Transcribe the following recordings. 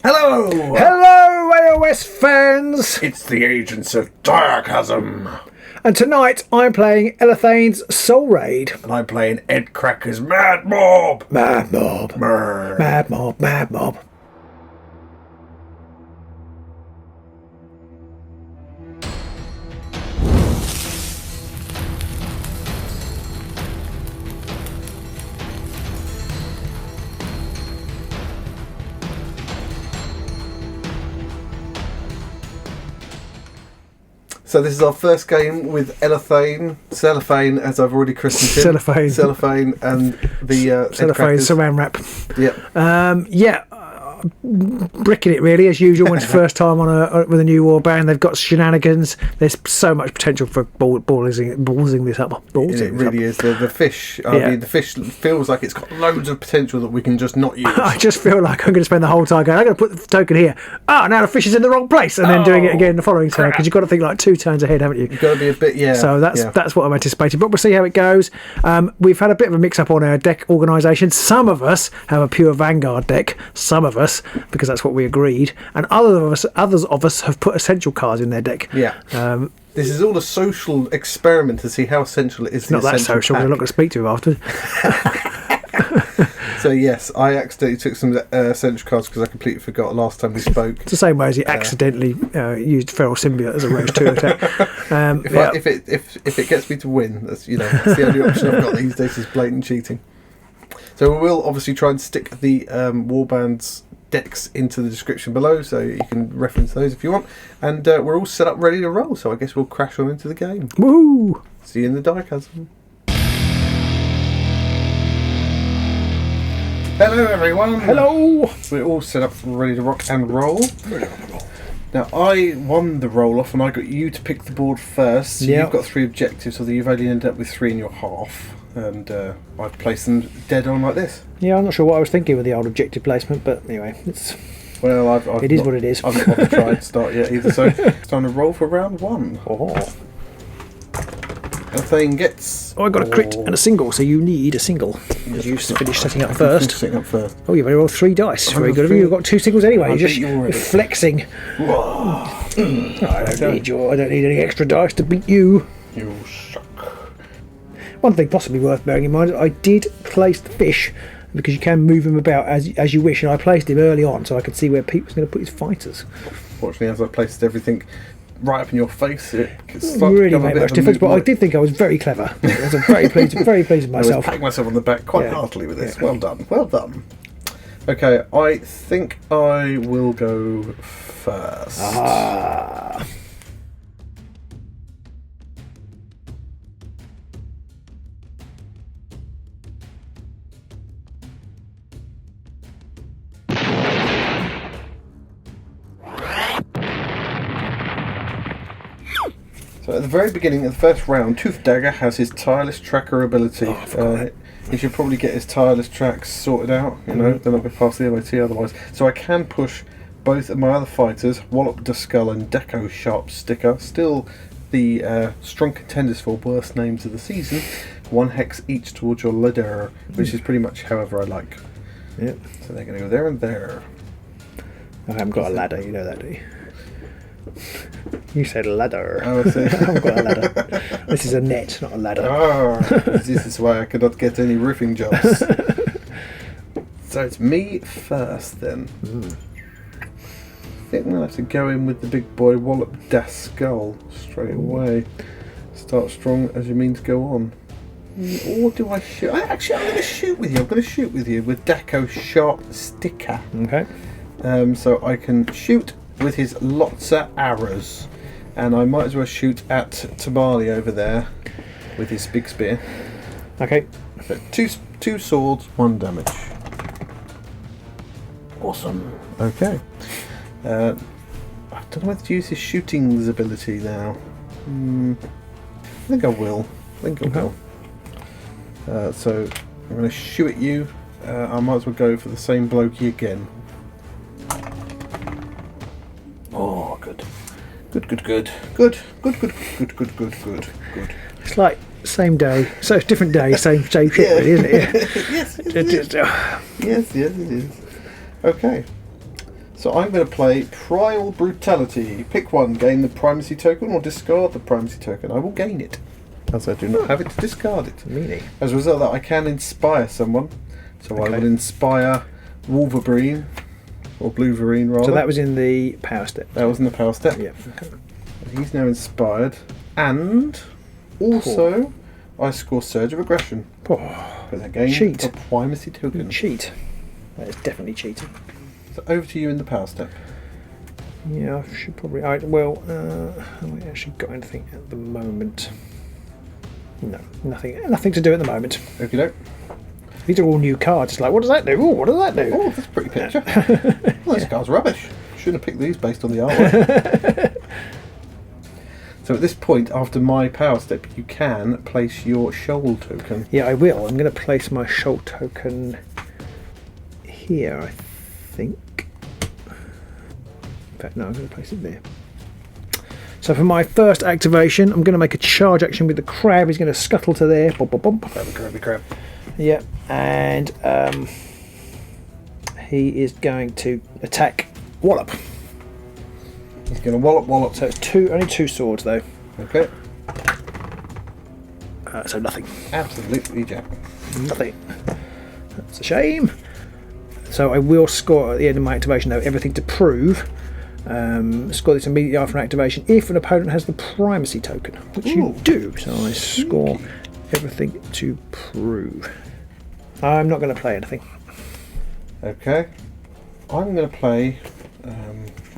Hello! Hello, AOS fans! It's the agents of Direchasm. And tonight I'm playing Elathain's Soulraid. And I'm playing Hedkrakka's Madmob. Madmob. Madmob. So this is our first game with Elathain, Cellophane, as I've already christened him. Cellophane and the Cellophane saran wrap. Yep. Bricking it really as usual when it's first time on with a new warband. They've got shenanigans. There's so much potential for ballsing this up. It really is. The fish. I mean, the fish feels like it's got loads of potential that we can just not use. I just feel like I'm going to spend the whole time going, I'm going to put the token here. Now the fish is in the wrong place, and then doing it again the following turn, because you've got to think like 2 turns ahead, haven't you? You've got to be a bit, So that's what I'm anticipating. But we'll see how it goes. We've had a bit of a mix-up on our deck organisation. Some of us have a pure Vanguard deck. Some of us, because that's what we agreed, and others of us have put essential cards in their deck. This is all a social experiment to see how essential it is. It's not that social. We're not going to speak to him after. So yes, I accidentally took some essential cards because I completely forgot last time we spoke. It's the same way as he accidentally used Feral Symbiote as a Roche 2 attack. If it gets me to win, that's the only option I've got these days is blatant cheating. So we will obviously try and stick the warbands decks into the description below, so you can reference those if you want. And we're all set up ready to roll, so I guess we'll crash on into the game. Woo! See you in the Direchasm. Hello everyone. Hello. We're all set up ready to rock and roll. Now I won the roll off and I got you to pick the board first. So you've got 3 objectives, although you've only ended up with 3 in your half. And I've placed them dead on like this. Yeah, I'm not sure what I was thinking with the old objective placement, but anyway, it is what it is. I've not tried to start yet either, so it's time to roll for round 1. Elathain gets... I got a crit and a single, so you need a single. As you finish setting up first. You've only rolled 3 dice. Very good of you. You've got 2 singles anyway. You're just flexing. I don't need any extra dice to beat you. You suck. One thing possibly worth bearing in mind, I did place the fish because you can move him about as you wish, and I placed him early on so I could see where Pete was going to put his fighters. Fortunately, as I placed everything right up in your face, it really made much difference, but I did think I was very clever. I was very pleased with myself. I was patting myself on the back quite heartily with this. Well done. Okay, I think I will go first. So at the very beginning of the first round, Tooth Dagger has his tireless tracker ability. He should probably get his tireless tracks sorted out. They're not going to pass the MOT otherwise. So I can push both of my other fighters, Wallop the Skull and Deco Sharp Sticker, still the strong contenders for worst names of the season. 1 hex each towards your ladder, which is pretty much however I like. Yep. So they're going to go there and there. I haven't got a ladder, you know that, do you? You said ladder. Oh, I see. I haven't got a ladder. This is a net, not a ladder. This is why I could not get any roofing jobs. So it's me first then. I think I'm going to have to go in with the big boy Wallop Das Skull straight away. Start strong as you mean to go on. Or do I shoot? I'm going to shoot with you. I'm going to shoot with you with Deco Sharp Sticker. Okay. So I can shoot with his lots of arrows, and I might as well shoot at Tamale over there with his big spear. Okay. So two swords, 1 damage. Awesome. Okay. I don't know whether to use his shooting's ability now. I think I will. So I'm going to shoot at you. I might as well go for the same blokey again. Oh, good. Good. It's like same day, so it's different day, same shit, really, isn't it? Yes, it is. Yes, it is. Okay. So I'm going to play Primal Brutality. Pick one, gain the primacy token or discard the primacy token. I will gain it, as I do not have it to discard it. Meaning. As a result of that, I can inspire someone. So I will inspire Wolverine, or Blueverine rather. So that was in the power step. That was in the power step. Yeah. Okay. He's now inspired. And also, I score Surge of Aggression. Because I gain a primacy token. You cheat. That is definitely cheating. So over to you in the power step. Yeah, I should probably. Have I actually got anything at the moment? No, nothing to do at the moment. Okie doke. These are all new cards. It's like, what does that do? Oh, what does that do? Oh, that's a pretty picture. Well, this card's rubbish. Shouldn't have picked these based on the artwork. So at this point, after my power step, you can place your shoal token. Yeah, I will. I'm going to place my shoal token here, I think. In fact, no, I'm going to place it there. So for my first activation, I'm going to make a charge action with the crab. He's going to scuttle to there. Bump, bump, bump. Crab. Yeah, and he is going to attack Wallop. He's going to wallop. So it's only two swords though. Okay. So nothing. Absolutely, Jack. Nothing. That's a shame. So I will score at the end of my activation though everything to prove. Score this immediately after an activation if an opponent has the primacy token, which you do. So I score everything to prove. I'm not going to play anything. Okay. I'm going to play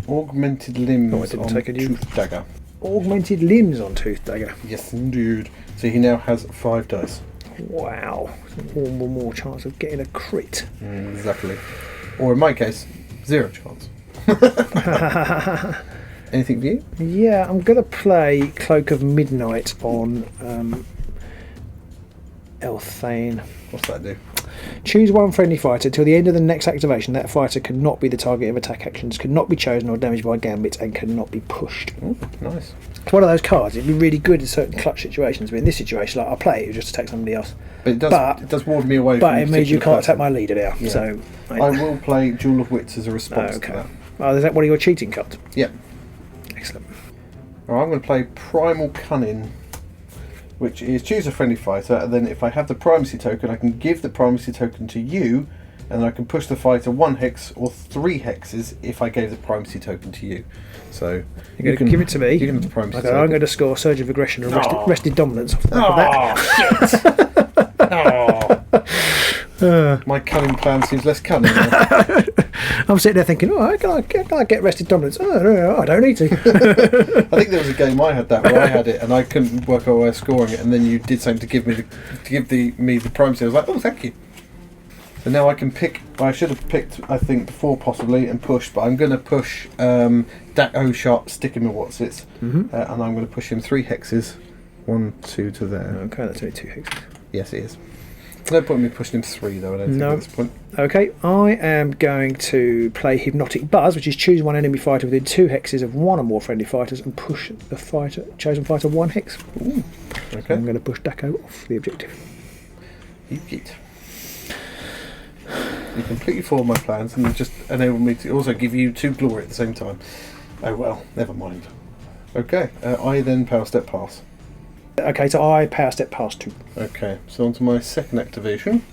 Augmented Limbs on Tooth Dagger. Augmented Limbs on Tooth Dagger. Yes, indeed. So he now has 5 dice. Wow. One more chance of getting a crit. Exactly. Or in my case, 0 chance. Anything for you? Yeah, I'm going to play Cloak of Midnight on Elathain. What's that do? Choose one friendly fighter. Till the end of the next activation, that fighter cannot be the target of attack actions, cannot be chosen or damaged by gambits, and cannot be pushed. Ooh, nice. It's one of those cards. It'd be really good in certain clutch situations, but in this situation, like, I'll play it just attack somebody else. But it does ward me away but from it means you can't attack my leader now. Yeah. So I will play Jewel of Wits as a response to that. Oh, is that one of your cheating cards? Yep. Excellent. Alright, I'm going to play Primal Cunning, which is choose a friendly fighter, and then if I have the primacy token, I can give the primacy token to you, and then I can push the fighter 1 hex or 3 hexes if I gave the primacy token to you. So you're going to give it to me. You can have the primacy token. I'm going to score Surge of Aggression and rested Dominance off the back of that. My cunning plan seems less cunning now. I'm sitting there thinking, can I get rested Dominance? Oh, no, I don't need to. I think there was a game I had that where I had it and I couldn't work out a way of scoring it, and then you did something to give me the primacy. I was like, oh, thank you. So now I can pick. I should have picked, I think, before possibly and pushed, but I'm going to push Dak O'Sharp, stick him in what's-its, and I'm going to push him 3 hexes. 1, 2 to there. Okay, that's only 2 hexes. Yes, it is. No point in me pushing him 3 though, I don't think at this point. Okay, I am going to play Hypnotic Buzz, which is choose one enemy fighter within 2 hexes of 1 or more friendly fighters and push the chosen fighter 1 hex. Ooh. Okay. So I'm going to push Dako off the objective. You get. You completely foiled my plans and just enabled me to also give you 2 glory at the same time. Oh well, never mind. Okay, I then power step pass. Okay, so I power step past 2. Okay, so on to my second activation.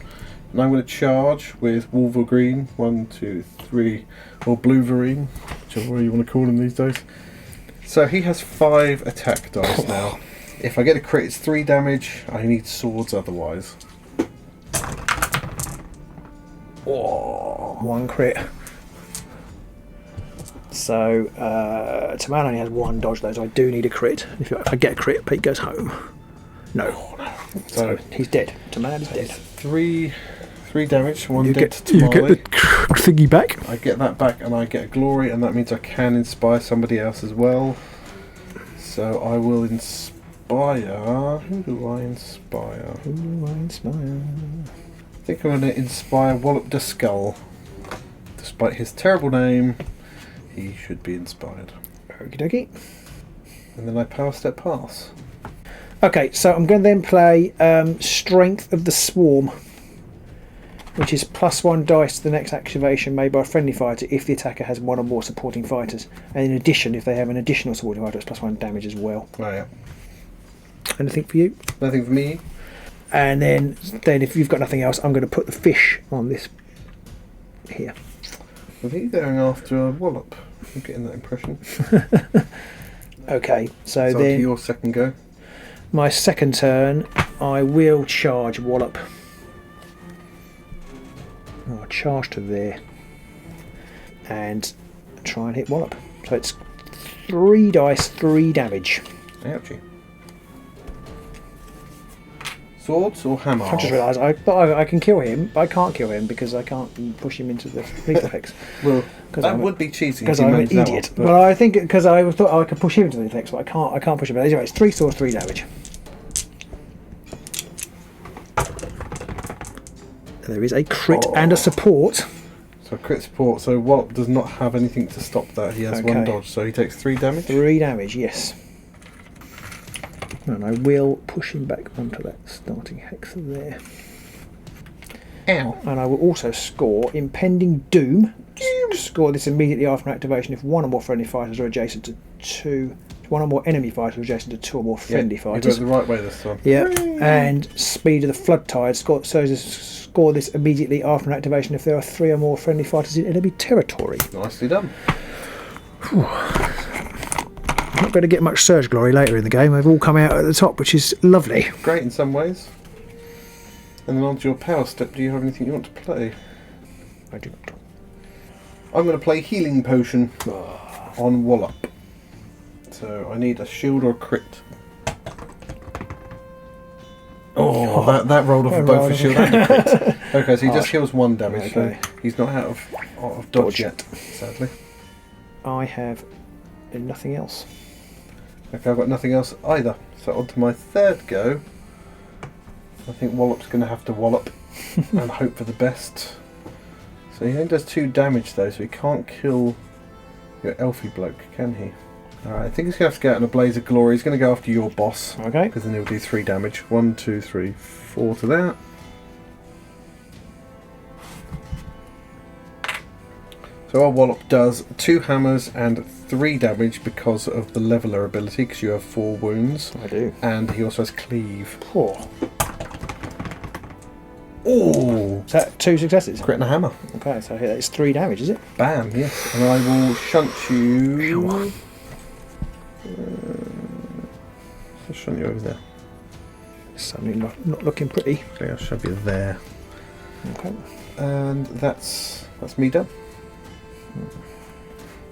And I'm going to charge with Wolverine, 1, 2, 3, or Blueverine, whichever way you want to call him these days. So he has 5 attack dice now. If I get a crit, it's 3 damage. I need swords otherwise. Oh, 1 crit. So, Taman only has 1 dodge though, so I do need a crit. If I get a crit, Pete goes home. No. So he's dead. Taman is dead. 3 damage, 1 you dead to You get the thingy back. I get that back and I get a glory, and that means I can inspire somebody else as well. So I will inspire... Who do I inspire? I think I'm going to inspire Wallop the Skull. Despite his terrible name, he should be inspired. Okie dokie. And then I power step pass. Okay, so I'm going to then play Strength of the Swarm. which is +1 dice to the next activation made by a friendly fighter if the attacker has one or more supporting fighters. And in addition, if they have an additional supporting fighter, it's +1 damage as well. Oh, yeah. Anything for you? Nothing for me. And then if you've got nothing else, I'm going to put the fish on this here. I think you're going after a wallop. I'm getting that impression. Okay, so So then your second go. my second turn, I will charge Wallop. I'll charge to there and try and hit Wallop. So it's 3 dice, 3 damage. Ouchie. Swords or hammer? I just realised I can kill him, but I can't kill him because I can't push him into the lethal hex. Well, that I'm would be cheating because if you I'm an managed that idiot. one, Well, I think because I thought I could push him into the lethal hex, but I can't push him. But anyway, it's 3 swords, 3 damage. There is a crit and a support. So crit support, so Wallop does not have anything to stop that. He has 1 dodge, so he takes 3 damage. 3 damage, yes. And I will push him back onto that starting hex there. Ow. And I will also score Impending Doom. Score this immediately after activation if one or more friendly fighters are adjacent to 2. One or more enemy fighters are adjacent to 2 or more friendly fighters. You got it the right way this time. Yeah, and Speed of the Flood Tide. Score this immediately after an activation if there are 3 or more friendly fighters in enemy territory. Nicely done. I'm not going to get much Surge Glory later in the game. They've all come out at the top, which is lovely. Great in some ways. And then onto your power step, do you have anything you want to play? I do not. I'm going to play Healing Potion on Wallop. So I need a shield or a crit. Oh, that rolled off of both a shield and a crit. Okay, so he just heals 1 damage, Okay. so he's not out of dodge yet, sadly. I have nothing else. Okay, I've got nothing else either. So on to my third go. I think Wallop's going to have to wallop and hope for the best. So he only does 2 damage though, so he can't kill your elfy bloke, can he? Alright, I think he's going to have to go out in a blaze of glory. He's going to go after your boss. Okay. Because then he'll do 3 damage. 1, 2, 3, 4 to that. So our Wallop does 2 hammers and 3 damage because of the leveler ability, because you have 4 wounds. I do. And he also has cleave. Poor. Oh! Is that 2 successes? Crit and a hammer. Okay, so here it's 3 damage, is it? Bam, yes. And I will shunt you. I'll shunt you over there. Suddenly not looking pretty. Okay, I'll shove you there. Okay. And that's me done.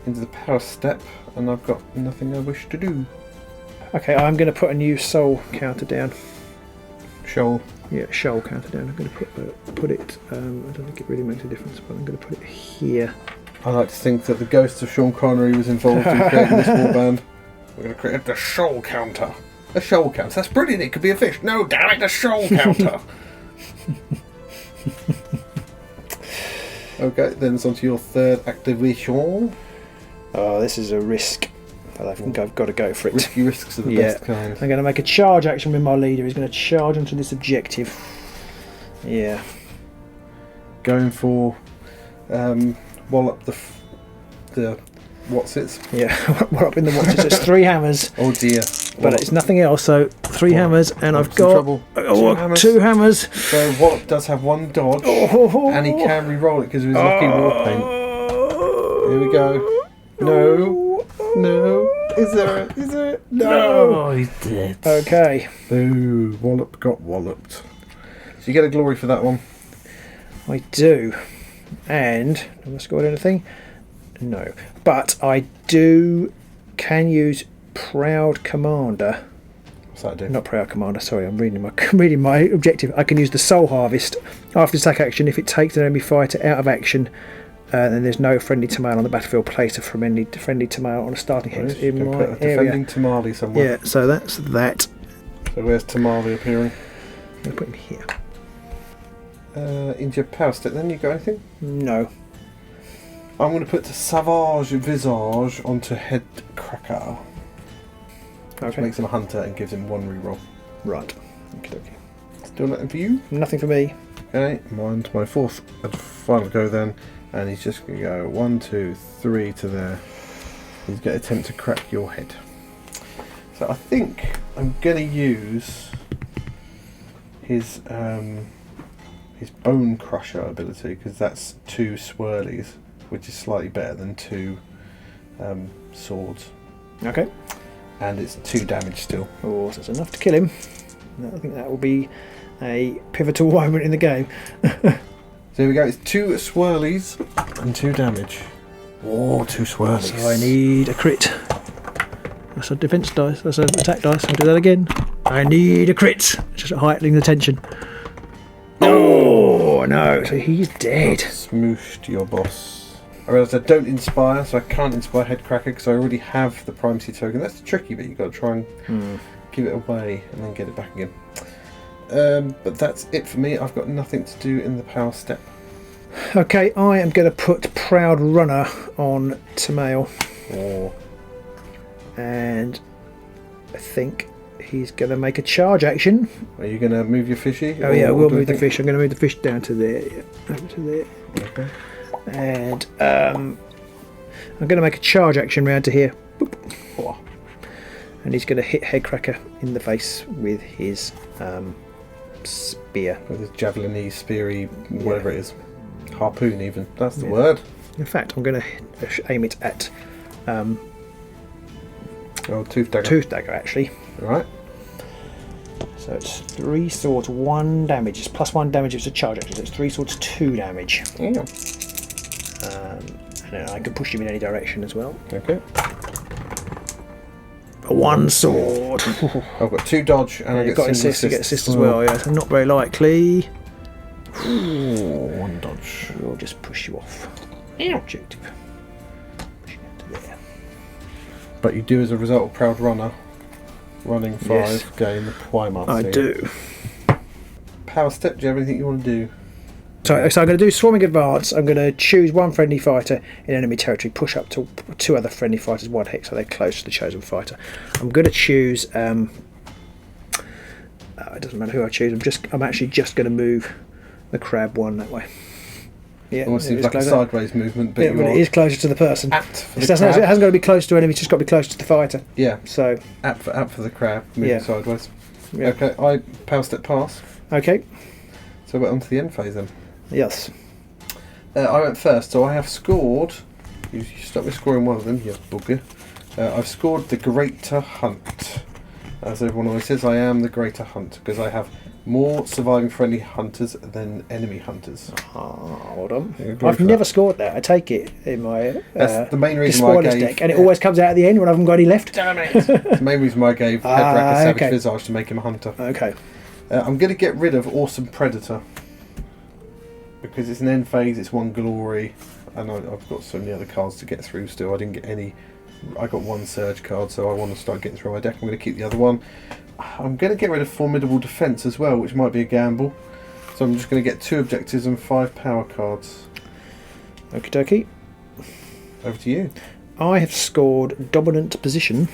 Into the power step, and I've got nothing I wish to do. Okay, I'm going to put a new soul counter down. Shoal. Yeah, shoal counter down. I'm going to put it. I don't think it really makes a difference, but I'm going to put it here. I like to think that the ghost of Sean Connery was involved in creating this warband. We're going to create the shoal counter. A shoal counter. That's brilliant. It could be a fish. No, damn it, a shoal counter. Okay, then it's on to your third activation. Oh, this is a risk, but I think I've got to go for it. Risky risks are the Yeah. best kind. I'm going to make a charge action with my leader. He's going to charge onto this objective. Yeah. Going for Wallop the what's it? Yeah, we're up in the watches. It's 3 hammers, Oh dear. but it's nothing else. So 3 hammers, and I've Wallop's in got trouble. 2 hammers. 2 hammers. So Wallop does have 1 dodge, Oh, and he can re-roll it because of his lucky war paint. Here we go. No. Is there? No. he's dead. Okay, Boo. Wallop got walloped. So you get a glory for that one. I do. And have I scored anything? No, but I can use Proud Commander. What's that do? Not Proud Commander. Sorry, I'm reading my objective. I can use the Soul Harvest after attack action if it takes an enemy fighter out of action. Then there's no friendly Tamale on the battlefield. Place a friendly Tamale on a starting hex You in can my put a area. defending Tamale somewhere. Yeah, so that's that. So where's Tamale appearing? I'm going to put him here. Into your power step then, you got anything? No. I'm going to put the Savage Visage onto Hedkrakka. Which Okay. makes him a hunter and gives him 1 reroll. Right. Okay. Still nothing for you? Nothing for me. Okay, mine's my fourth and final go then, and he's just going to go 1, 2, 3 to there. He's going to attempt to crack your head. So I think I'm going to use his Bone Crusher ability, because that's 2 swirlies, which is slightly better than 2 swords. Okay. And it's 2 damage still. Oh, so that's enough to kill him. I think that will be a pivotal moment in the game. So here we go, it's 2 swirlies and 2 damage. Oh, 2 swirlies. So I need a crit. That's a defense dice, that's an attack dice. I'll do that again. I need a crit. Just heightening the tension. Oh no, so he's dead. Smooshed your boss. I realised I don't inspire, so I can't inspire Hedkrakka because I already have the primacy token. That's the tricky bit, you've got to try and give it away and then get it back again. But that's it for me. I've got nothing to do in the power step. Okay, I am going to put Proud Runner on Tamail. Oh. And I think he's going to make a charge action. Are you going to move your fishy? Oh yeah, I will move the fish. I'm going to move the fish down to there. Yeah, over to there. Okay. And I'm going to make a charge action round to here. Boop. Oh. And he's going to hit Hedkrakka in the face with his spear. With his javelin-y, speary, whatever it is. Harpoon even. That's the word. In fact, I'm going to aim it at Tooth Dagger. Tooth Dagger, actually. Right. So it's 3 swords, 1 damage. It's plus 1 damage if it's a charge action. So it's 3 swords, 2 damage. Yeah. And then I can push him in any direction as well. Okay. 1 sword. I've got 2 dodge and I get got assist. You get assist as well. Yeah, so not very likely. Ooh, 1 dodge. We'll just push you off. Objective. Push you down to there. But you do, as a result of Proud Runner, running 5, Yes. gain the Primarcy. I do. Power step, do you have anything you want to do? So I'm going to do Swarming Advance. I'm going to choose 1 friendly fighter in enemy territory, push up to 2 other friendly fighters 1 hit, so they're close to the chosen fighter. I'm going to choose. It doesn't matter who I choose. I'm actually just going to move the crab 1 that way. Yeah, Almost seems like a sideways movement, but, yeah, but it is closer to the person. apt for It the hasn't crab. got to be close to enemy. It's just got to be close to the fighter. Yeah, So apt for the crab, moving Yeah. sideways. Yeah. Okay, I power step pass. okay. So we're on to the end phase then. Yes. I went first, so I have scored. You stop me scoring one of them, you bugger. I've scored the Greater Hunt. As everyone always says, I am the Greater Hunt because I have more surviving friendly hunters than enemy hunters. Hold on. Yeah, go I've for never that. scored that. I take it in my That's the main reason why I spoilers gave. deck, and it always comes out at the end when I haven't got any left. Damn it! The main reason why I gave Hedkrakka Savage okay. Visage to make him a hunter. Okay. I'm going to get rid of Awesome Predator because it's an end phase. It's 1 glory, and I've got so many other cards to get through. Still, I didn't get any. I got 1 surge card, so I want to start getting through my deck. I'm going to keep the other one. I'm going to get rid of Formidable Defense as well, which might be a gamble. So I'm just going to get 2 objectives and 5 power cards. Okie dokie. Over to you. I have scored Dominant Position.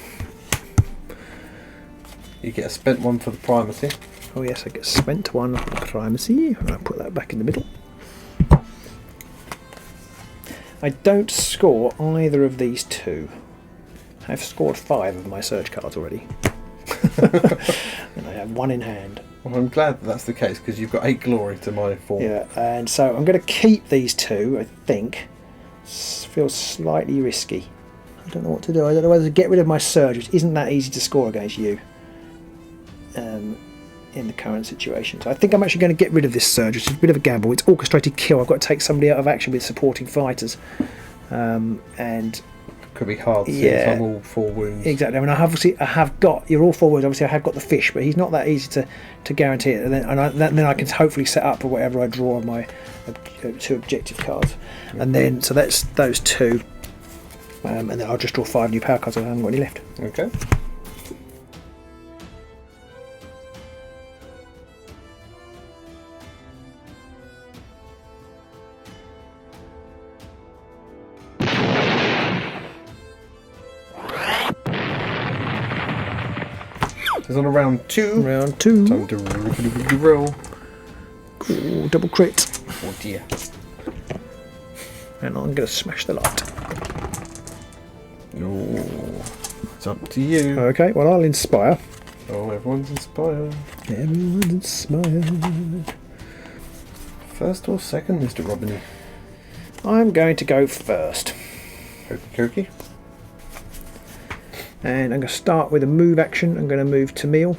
You get a spent 1 for the primacy. Oh yes, I get spent 1 primacy. I'll put that back in the middle. I don't score either of these 2. I've scored 5 of my surge cards already. And I have 1 in hand. Well, I'm glad that's the case because you've got 8 glory to my 4. Yeah, and so I'm going to keep these 2, I think. Feels slightly risky. I don't know what to do. I don't know whether to get rid of my surge, which isn't that easy to score against you in the current situation. So I think I'm actually going to get rid of this surge, which is a bit of a gamble. It's orchestrated kill. I've got to take somebody out of action with supporting fighters. And Could be hard since Yeah. I'm all 4 wounds. exactly. I mean, I have got. You're all forwards. Obviously, I have got the fish, but he's not that easy to guarantee it. And then I can hopefully set up for whatever I draw on my 2 objective cards. And then so that's those 2. And then I'll just draw 5 new power cards. I haven't got any left. Okay. It's on a round 2. Round 2. Time to roll. Ooh, double crit. Oh dear. And I'm going to smash the light. Oh, it's up to you. Okay, well, I'll inspire. Oh, everyone's inspired. Everyone's inspired. First or second, Mr. Robin? I'm going to go first. Okie dokie. And I'm going to start with a move action. I'm going to move to Meal.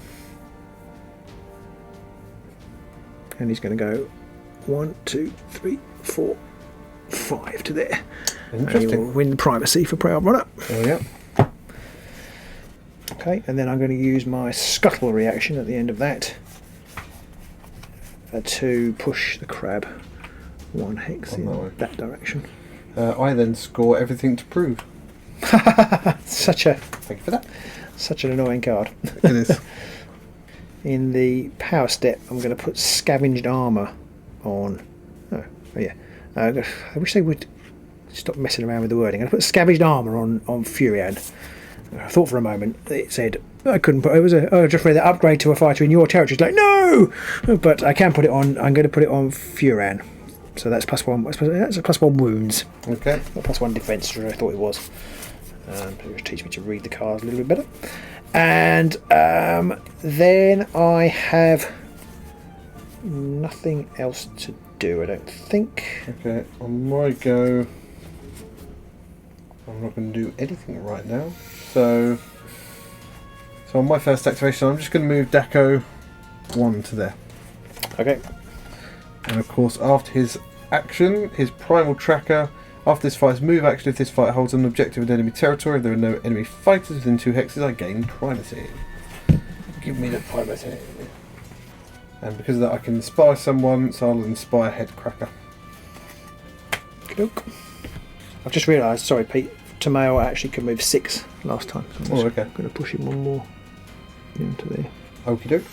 And he's going to go 1, 2, 3, 4, 5 to there. And he will win primacy for Proud Runner. Oh, yeah. Okay, and then I'm going to use my Scuttle reaction at the end of that to push the crab 1 hex in that direction. I then score everything to prove. Such a Thank you for that. such an annoying card. It is. In the power step, I'm going to put Scavenged Armour on. Oh yeah. I wish they would stop messing around with the wording. I'm going to put Scavenged Armour on Furian. I thought for a moment it said I couldn't put. It was I just read that upgrade to a fighter in your territory. It's like no, but I can put it on. I'm going to put it on Furian. So that's +1. That's a +1 wounds. Okay. Not +1 defense, as I thought it was. It will teach me to read the cards a little bit better. And then I have nothing else to do, I don't think. Okay, on my go, I'm not going to do anything right now. So on my first activation, I'm just going to move Daco 1 to there. Okay. And of course, after his action, his primal tracker, after this fight's move action, if this fight holds an objective in enemy territory, if there are no enemy fighters within 2 hexes, I gain primacy. Give me the primacy. And because of that, I can inspire someone, so I'll inspire Hedkrakka. Look. I've just realised, sorry Pete, Tamayo actually could move 6 last time. So I'm okay. I'm going to push him 1 more into there. Okie doke.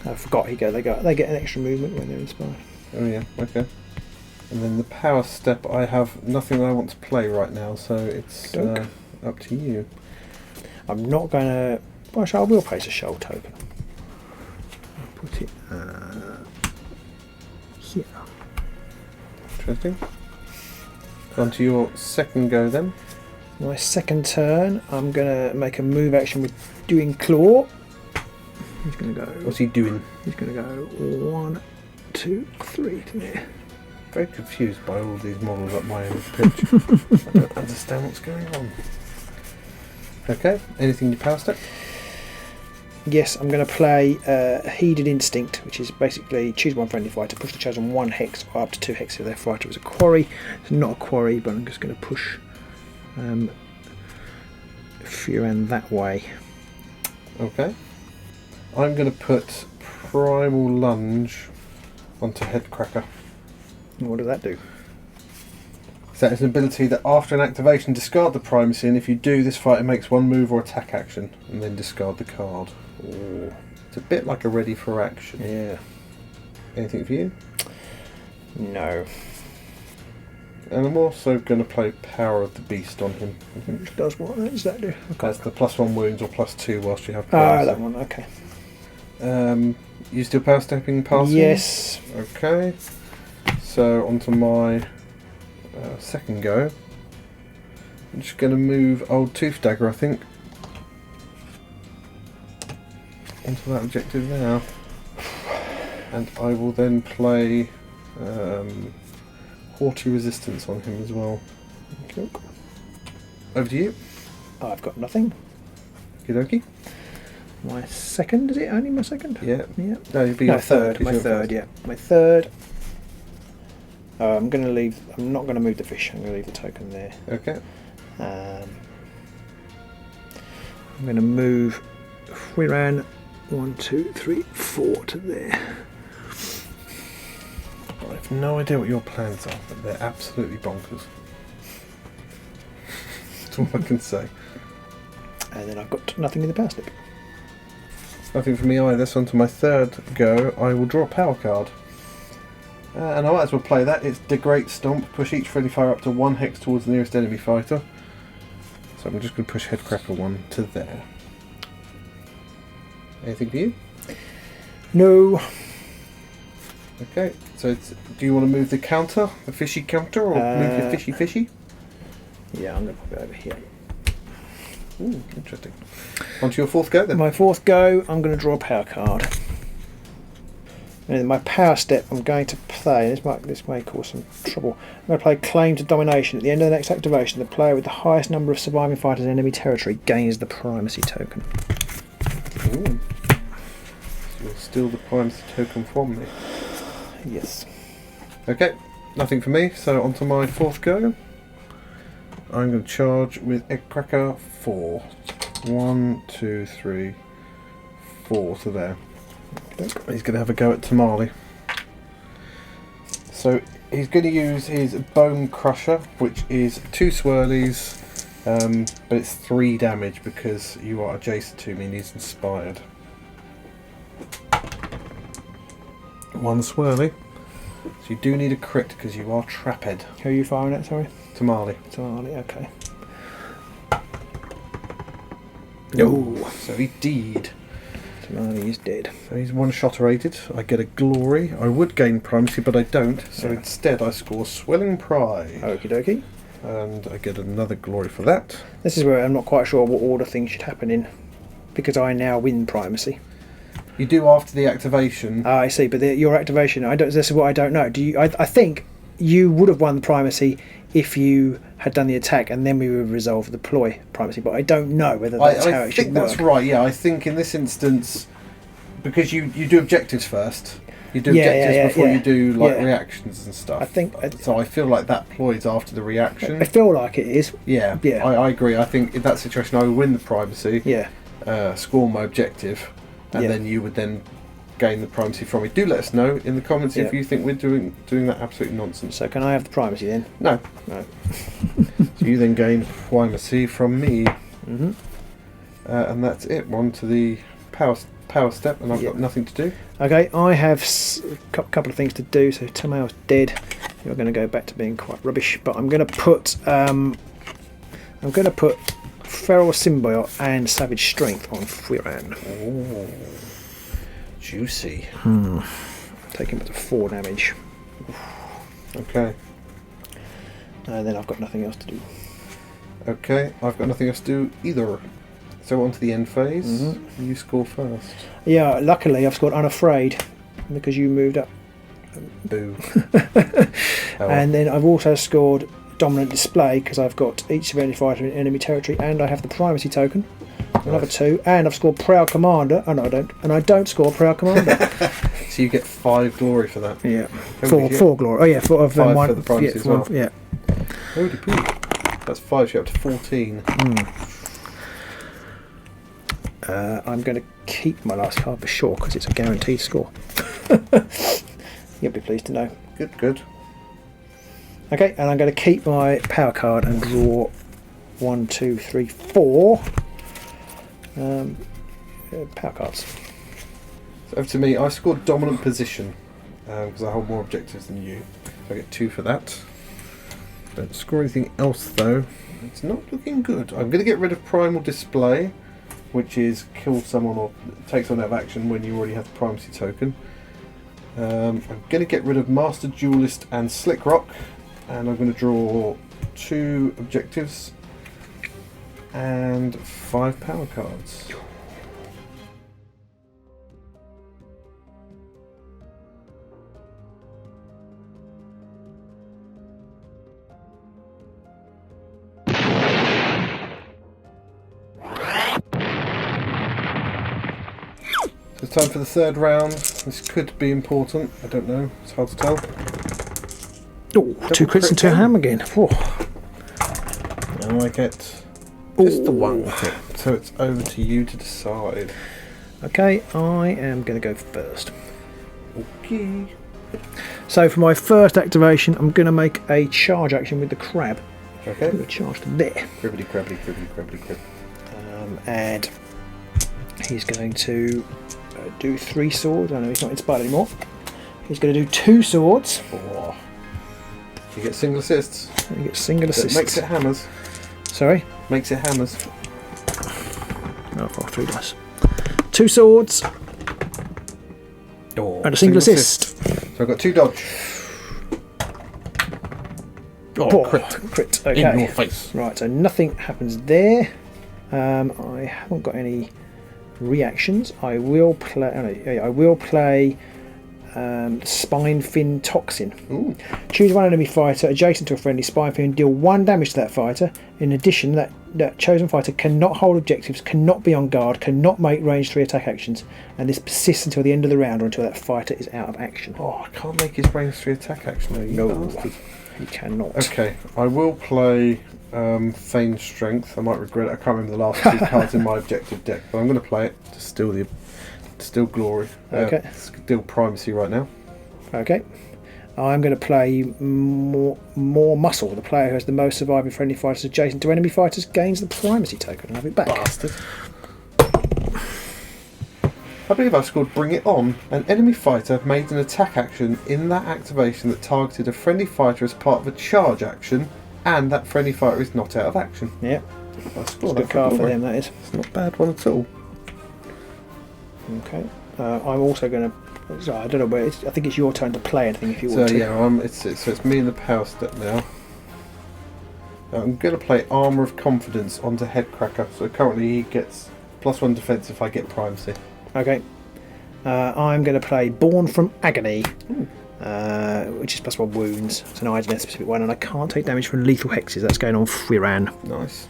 I forgot they get an extra movement when they're inspired. Oh yeah, okay. And then the power step, I have nothing that I want to play right now, so it's up to you. I'm not going to... Well, I will place a shoal token. I'll put it here. Interesting. On to your second go then. My second turn, I'm going to make a move action with doing Claw. He's going to go... What's he doing? He's going to go 1, 2, 3 to there. Very confused by all these models up my own pitch. I don't understand what's going on. Okay, anything in your power step? Yes, I'm going to play Heeded Instinct, which is basically choose 1 friendly fighter, push the chosen 1 hex or up to 2 hexes if their fighter is a quarry. It's not a quarry, but I'm just going to push Furan that way. Okay. I'm going to put Primal Lunge onto Hedkrakka. What does that do? So it's an ability that after an activation, discard the primacy, and if you do, this fighter makes 1 move or attack action, and then discard the card. Ooh. It's a bit like a ready for action. Yeah. Anything for you? No. And I'm also going to play Power of the Beast on him. Which does what? What does that do? That's the +1 wounds or +2 whilst you have Ah, power. that one, okay. You still power stepping past him? Yes. Okay. So onto my second go. I'm just going to move Old Tooth Dagger, I think, onto that objective now. And I will then play Haughty Resistance on him as well. Okay. Over to you. I've got nothing. Okie dokie. My second, is it only my second? Yeah. Yeah. No, you'd be No, your third. My you're third, first. yeah. My third. I'm going to leave. I'm not going to move the fish. I'm going to leave the token there. Okay. I'm going to move. If we ran 1, 2, 3, 4 to there. I have no idea what your plans are, but they're absolutely bonkers. That's all I can say. And then I've got nothing in the power step. Nothing for me either, so onto my third go, I will draw a power card. And I might as well play that. It's the Great Stomp. Push each friendly fire up to 1 hex towards the nearest enemy fighter. So I'm just going to push Hedkrakka 1 to there. Anything for you? No. Okay, so do you want to move the counter, the fishy counter, or move your fishy? Yeah, I'm going to pop it over here. Ooh, interesting. On to your fourth go then. My fourth go, I'm going to draw a power card. And in my power step, I'm going to play, this may cause some trouble, I'm going to play Claim to Domination. At the end of the next activation, the player with the highest number of surviving fighters in enemy territory gains the primacy token. Ooh. So you'll steal the primacy token from me. Yes. Okay, nothing for me, so on to my fourth go. I'm going to charge with Hedkrakka 4. 1, 2, 3, 4 to there. He's going to have a go at Tamale. So he's going to use his Bone Crusher, which is 2 swirlies, but it's 3 damage because you are adjacent to me and he's inspired. 1 swirly. So you do need a crit because you are trapped. Who are you firing at, sorry? Tamale. Tamale, okay. Oh, so he deed. Tamale is dead. So he's one-shot rated. I get a glory. I would gain primacy, but I don't. So instead I score Swelling Pride. Okie dokie. And I get another glory for that. This is where I'm not quite sure what order things should happen in, because I now win primacy. You do after the activation. I see, but your activation, this is what I don't know. I think you would have won the primacy if you had done the attack, and then we would resolve the ploy primacy, but I don't know whether that's how it should work. I think that's right, yeah. I think in this instance, because you do objectives first. You do objectives before you do reactions and stuff. So I feel like that ploys after the reaction. I feel like it is. Yeah, I agree. I think in that situation I would win the primacy. Yeah. Score my objective, and then you would then gain the primacy from me. Do let us know in the comments if you think we're doing that absolute nonsense. So can I have the primacy then? No. So you then gain primacy from me. Mm-hmm. And that's it. We're on to the power step, and I've got nothing to do. Okay, I have a couple of things to do. So Tamale's dead. You're going to go back to being quite rubbish, but I'm going to put Feral Symbiote and Savage Strength on Firan. Oh, juicy. Take him up to 4 damage. Okay. And then I've got nothing else to do. Okay, I've got nothing else to do either. So on to the end phase. Mm-hmm. You score first. Yeah, luckily I've scored Unafraid because you moved up. Boo. And then I've also scored Dominant Display because I've got each surviving fighter in enemy territory, and I have the primacy token. Another 2, and I've scored Proud Commander. Oh no, I don't. And I don't score Proud Commander. So you get 5 glory for that. Yeah. 4 glory. Oh yeah, 4 of them. 5 for the primacy as well. Yeah. Holy poo. That's 5, so you're up to 14. I'm going to keep my last card for sure because it's a guaranteed score. You'll be pleased to know. Good. Okay, and I'm going to keep my power card and draw 1, 2, 3, 4 power cards. So over to me. I scored Dominant Position because I hold more objectives than you. So I get 2 for that. Don't score anything else though. It's not looking good. I'm going to get rid of Primal Display, which is kill someone or take someone out of action when you already have the primacy token. I'm going to get rid of Master Duelist and Slick Rock, and I'm going to draw 2 objectives and 5 power cards. So it's time for the 3rd round. This could be important. I don't know. It's hard to tell. Oh, 2 crits and 2 ham again. Oh. And I get just the 1 crit. So it's over to you to decide. Okay, I am going to go first. Okay. So for my first activation, I'm going to make a charge action with the crab. Okay. I'm going to charge to there. Cribbity, crabbity, cribbity, crabbity, crib. And he's going to do 3 swords. I know he's not inspired anymore. He's going to do 2 swords. Oh. You get single assists. You get single assists. It makes it hammers. Sorry? Makes it hammers. Oh, 3 dice. 2 swords. Oh, and a single assist. So I've got 2 dodge. Oh, crit. Okay. In your face. Right, so nothing happens there. I haven't got any reactions. I will play. I will play Spine Fin Toxin. Ooh. Choose one enemy fighter adjacent to a friendly Spine Fin and deal 1 damage to that fighter. In addition, that chosen fighter cannot hold objectives, cannot be on guard, cannot make range 3 attack actions, and this persists until the end of the round or until that fighter is out of action. Oh, I can't make his range 3 attack action. No, you cannot. Okay, I will play Feign Strength. I might regret it. I can't remember the last 2 cards in my objective deck, but I'm going to play it to steal glory. Okay. Steal primacy right now. Okay. I'm going to play more muscle. The player who has the most surviving friendly fighters adjacent to enemy fighters gains the primacy token and have it back. Bastard. I believe I scored Bring It On. An enemy fighter made an attack action in that activation that targeted a friendly fighter as part of a charge action, and that friendly fighter is not out of action. Yeah. I It's scored a good card for them, that is. It's not a bad one at all. Okay. I'm also going to... Sorry, I don't know where... I think it's your turn to play anything if you want to. Yeah, it's me in the power step now. I'm going to play Armour of Confidence onto Hedkrakka. So currently he gets +1 defense if I get primacy. Okay. I'm going to play Born from Agony, which is +1 wounds. It's an item specific one, and I can't take damage from lethal hexes. That's going on Firan. Nice.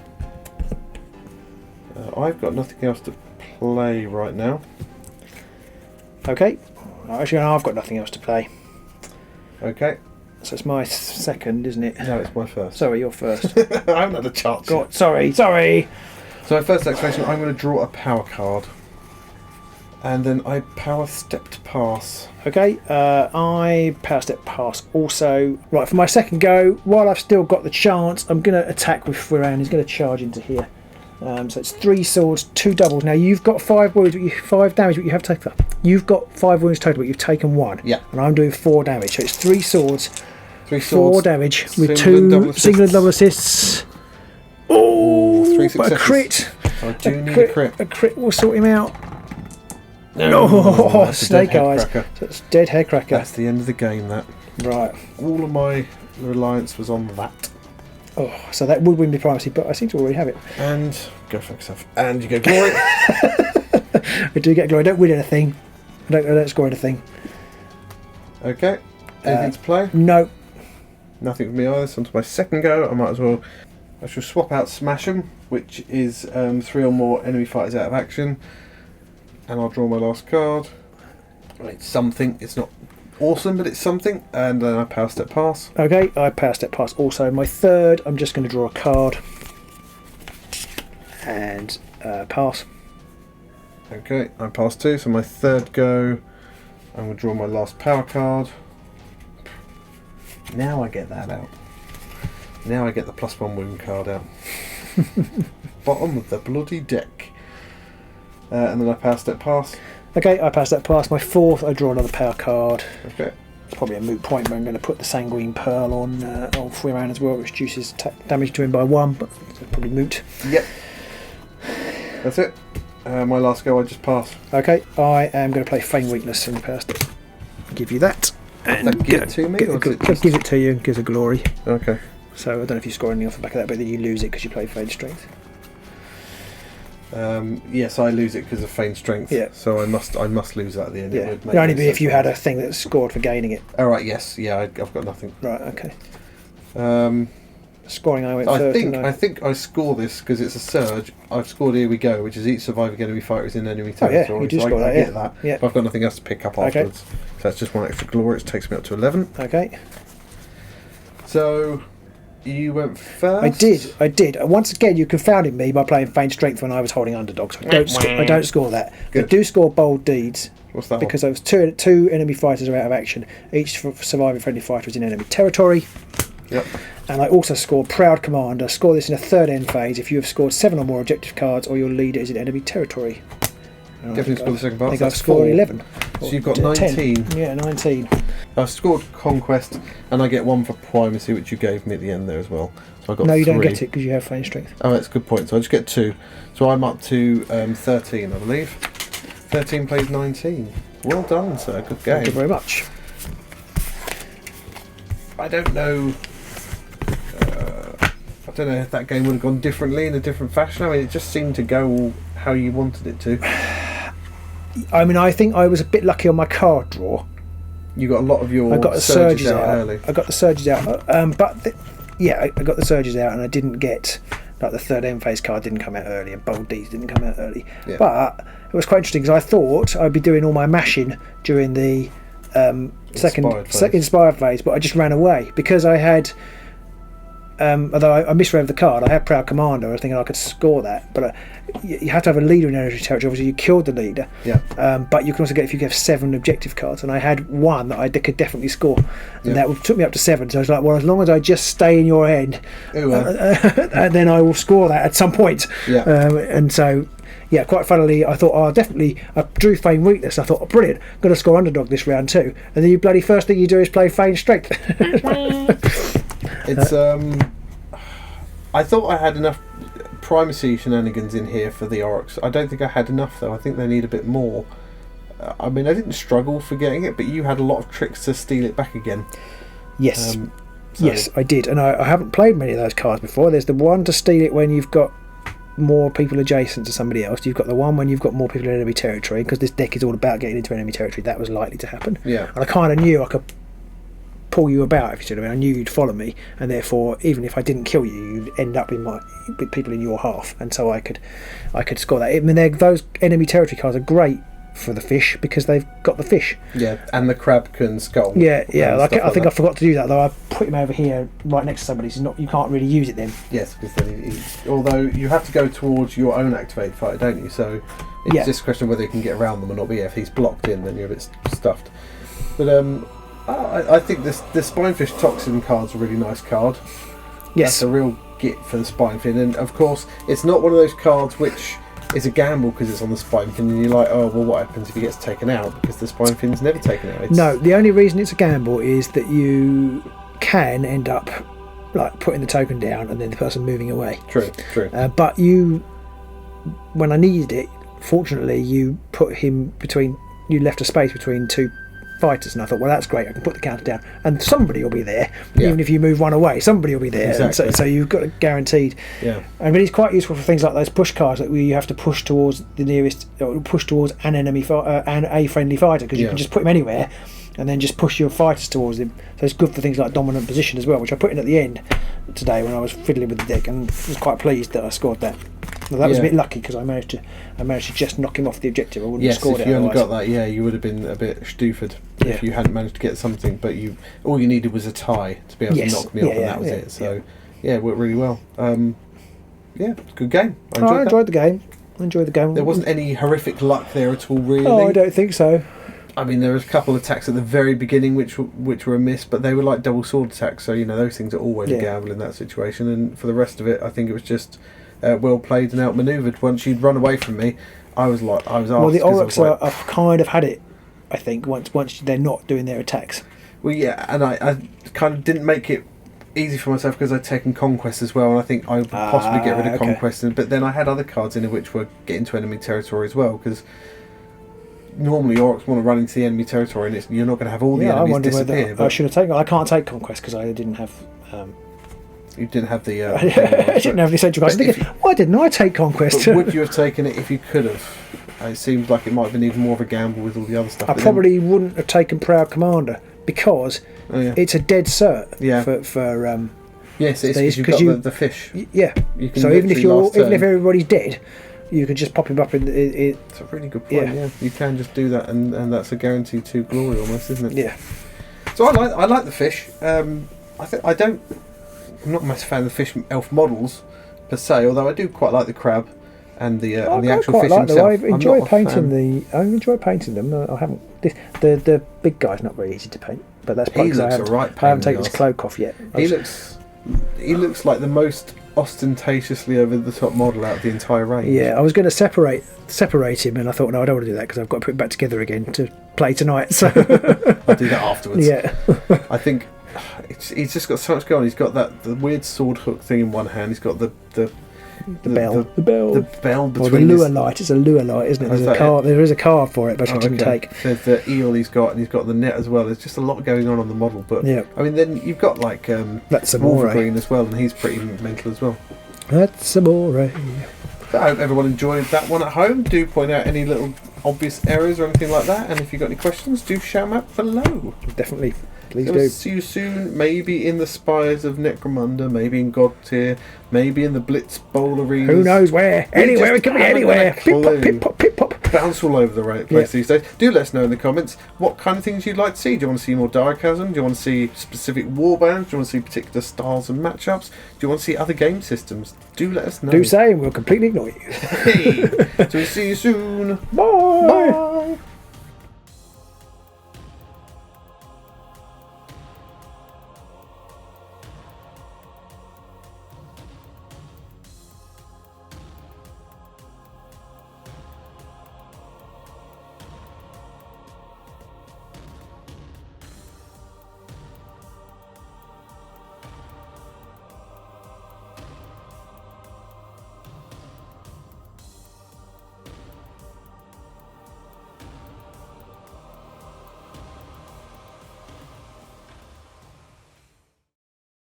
I've got nothing else to play right now. Okay. Actually, I've got nothing else to play. Okay. So it's my second, isn't it? No, it's my first. Sorry, you're first. I haven't had a chance. God, sorry. So my first activation, I'm going to draw a power card. And then I power stepped pass. Okay, I power step pass also. Right, for my second go, while I've still got the chance, I'm going to attack with Firan. He's going to charge into here. So it's 3 swords, 2 doubles. Now you've got 5 wounds, but 5 damage, but you have taken. You've got 5 wounds total, but you've taken 1. Yeah. And I'm doing 4 damage. So it's 3 swords, 4 damage with 2 single and double assists. Oh, 3 successes. a crit! I do need a crit. A crit will sort him out. No, snake eyes. So it's dead Hedkrakka. That's the end of the game. That right. All of my reliance was on that. Oh, so that would win me primacy, but I seem to already have it. And go for yourself. And you go glory. I do get glory. I don't win anything. I don't score anything. Okay. Anything to play? No. Nothing for me either. So on to my second go. I might as well. I shall swap out Smash 'em, which is 3 or more enemy fighters out of action. And I'll draw my last card. It's something. It's not awesome, but it's something. And then I power step pass. Okay, I power step pass also. My third, I'm just going to draw a card. And pass. Okay, I pass 2. So my third go, I'm going to draw my last power card. Now I get that out. Now I get the +1 wound card out. Bottom of the bloody deck. And then I power step pass. Okay, I pass that pass. My fourth, I draw another power card. Okay. It's probably a moot point, but I'm going to put the Sanguine Pearl on Firan as well, which reduces damage to him by 1, but it's probably moot. Yep. That's it. My last go, I just pass. Okay, I am going to play Feign Weakness in the past. Give you that. And give it to me? Gives it to you and gives a glory. Okay. So I don't know if you score anything off the back of that, but then you lose it because you play Feign Strength. Yes, I lose it because of Feign Strength. Yeah. So I must lose that at the end. Yeah. It would only be if you had a thing that scored for gaining it. All right. Yes. Yeah. I've got nothing. Right. Okay. Scoring. I went first. I think I score this because it's a surge. I've scored Here We Go, which is each surviving enemy fighter is in enemy territory. Oh yeah, you do so score I that. get that. Yeah. But I've got nothing else to pick up afterwards. So that's just 1 extra glory, which takes me up to 11. Okay. So you went first. I did. Once again, you confounded me by playing Feign Strength when I was holding underdogs. I don't score that. Good. I do score Bold Deeds. What's that? Because those two enemy fighters are out of action. Each surviving friendly fighter is in enemy territory. Yep. And I also score Proud Commander. Score this in a third end phase if you have scored 7 or more objective cards or your leader is in enemy territory. Definitely scored the second part. I think I've scored 11. So you've got 19. 10. Yeah, 19. I've scored Conquest, and I get 1 for Primacy, which you gave me at the end there as well. So I got No, you 3. don't get it because you have Feign Strength. Oh, that's a good point. So I just get 2. So I'm up to 13, I believe. 13 plays 19. Well done, sir. Good game. Thank you very much. I don't know. I don't know if that game would have gone differently in a different fashion. I mean, it just seemed to go how you wanted it to. I mean, I think I was a bit lucky on my card draw. You got a lot of your I got the surges out early. I got the surges out, but I got the surges out, and I didn't get like the third end phase card didn't come out early, and Bold D's didn't come out early. Yeah. But it was quite interesting because I thought I'd be doing all my mashing during the second inspired phase, but I just ran away because I had. Although I misread the card, I had Proud Commander. I was thinking I could score that, but you have to have a leader in enemy territory. Obviously, you killed the leader. Yeah. But you can also get if you have 7 objective cards, and I had 1 that I could definitely score, and that took me up to 7. So I was like, well, as long as I just stay in your end, and then I will score that at some point. Yeah. And so. Yeah, quite funnily, I thought, I drew Feign Weakness. I thought, oh, brilliant, I'm going to score underdog this round too. And then you bloody first thing you do is play Feign Strength. It's I thought I had enough primacy shenanigans in here for the orruks. I don't think I had enough though. I think they need a bit more. I mean, I didn't struggle for getting it, but you had a lot of tricks to steal it back again. Yes. Yes, I did. And I haven't played many of those cards before. There's the one to steal it when you've got more people adjacent to somebody else. You've got the one when you've got more people in enemy territory, because this deck is all about getting into enemy territory. That was likely to happen. Yeah. And I kind of knew I could pull you about, if you see what I mean. I knew you'd follow me, and therefore even if I didn't kill you, you'd end up with people in your half, and so I could score that. I mean, those enemy territory cards are great for the fish because they've got the fish. Yeah, and the crab can skull. Yeah. I think I forgot to do that though. I put him over here right next to somebody, so you can't really use it then. Yes, because then although you have to go towards your own activated fighter, don't you? So it's just a question of whether you can get around them or not. But yeah, if he's blocked in, then you're a bit stuffed. But I think the Spinefish Toxin card's a really nice card. Yes, that's a real git for the Spinefin, and of course it's not one of those cards which is a gamble because it's on the Spinefin, and you're like, oh well, what happens if he gets taken out? Because the Spinefin's never taken out. No, the only reason it's a gamble is that you can end up like putting the token down and then the person moving away. True. But when I needed it, fortunately, you put him between. You left a space between 2 fighters, and I thought, well, that's great. I can put the counter down, and somebody will be there. Yeah. Even if you move one away, somebody will be there. Exactly. So you've got it guaranteed. Yeah. I mean, it's quite useful for things like those push cards, where you have to push towards the nearest, or push towards an enemy and a friendly fighter, because you can just put him anywhere, and then just push your fighters towards him. So it's good for things like dominant position as well, which I put in at the end today when I was fiddling with the deck, and was quite pleased that I scored that. Well, that was a bit lucky because I managed to just knock him off the objective. I wouldn't have scored it. If you hadn't otherwise. got that, you would have been a bit stupid if you hadn't managed to get something. But all you needed was a tie to be able to knock me off, and that was it. So it worked really well. Good game. I enjoyed the game. There wasn't any horrific luck there at all, really. Oh, I don't think so. I mean, there was a couple of attacks at the very beginning which were a miss, but they were like double sword attacks. So those things are always a gamble in that situation. And for the rest of it, I think it was just well played and outmanoeuvred. Once you'd run away from me, I was asked. Well, the orruks have kind of had it. I think once they're not doing their attacks. Well, yeah, and I kind of didn't make it easy for myself because I'd taken Conquest as well, and I think I would possibly get rid of Conquest. But then I had other cards in it which were getting to enemy territory as well, because normally orruks want to run into the enemy territory, and you're not going to have all the enemies disappear. I should have taken. I can't take Conquest because I didn't have. You didn't have the. I didn't have the central guys. Why didn't I take Conquest? But would you have taken it if you could have? It seems like it might have been even more of a gamble with all the other stuff. I probably wouldn't have taken Proud Commander because it's a dead cert. Yeah. For yes, it's because you've got the fish. Yeah. You can so even if everybody's dead, you can just pop him up in. It's a really good point. Yeah. You can just do that, and that's a guarantee to glory almost, isn't it? Yeah. So I like the fish. I'm not a massive fan of the fish elf models per se, although I do quite like the crab and the actual fish himself. I enjoy painting them. I haven't. The big guy's not very easy to paint, but that's because I haven't taken his cloak off yet. He looks like the most ostentatious,ly over the top model out of the entire range. Yeah, I was going to separate him, and I thought, no, I don't want to do that because I've got to put it back together again to play tonight. So I'll do that afterwards. Yeah, I think he's just got so much going on. He's got the weird sword hook thing in one hand. He's got the The bell. The bell between or the lure light. It's a lure light, isn't it? There's a card. There is a card for it, but I didn't take. There's the eel he's got, and he's got the net as well. There's just a lot going on the model. But yeah. I mean, then you've got like that's Wolverine as well, and he's pretty mental as well. That's amore. So I hope everyone enjoyed that one at home. Do point out any little obvious errors or anything like that, and if you've got any questions, do shout them out below. Definitely. Please do. See you soon, maybe in the Spires of Necromunda, maybe in God Tier, maybe in the Blitz Bowl Arena. Who knows where? Anywhere, it could be anywhere. Pip pop, pip pop, pip pop. Bounce all over the right place these days. Do let us know in the comments what kind of things you'd like to see. Do you want to see more Direchasm? Do you want to see specific warbands? Do you want to see particular styles and matchups? Do you want to see other game systems? Do let us know. Do say, and we'll completely ignore you. Hey, so we'll see you soon. Bye. Bye.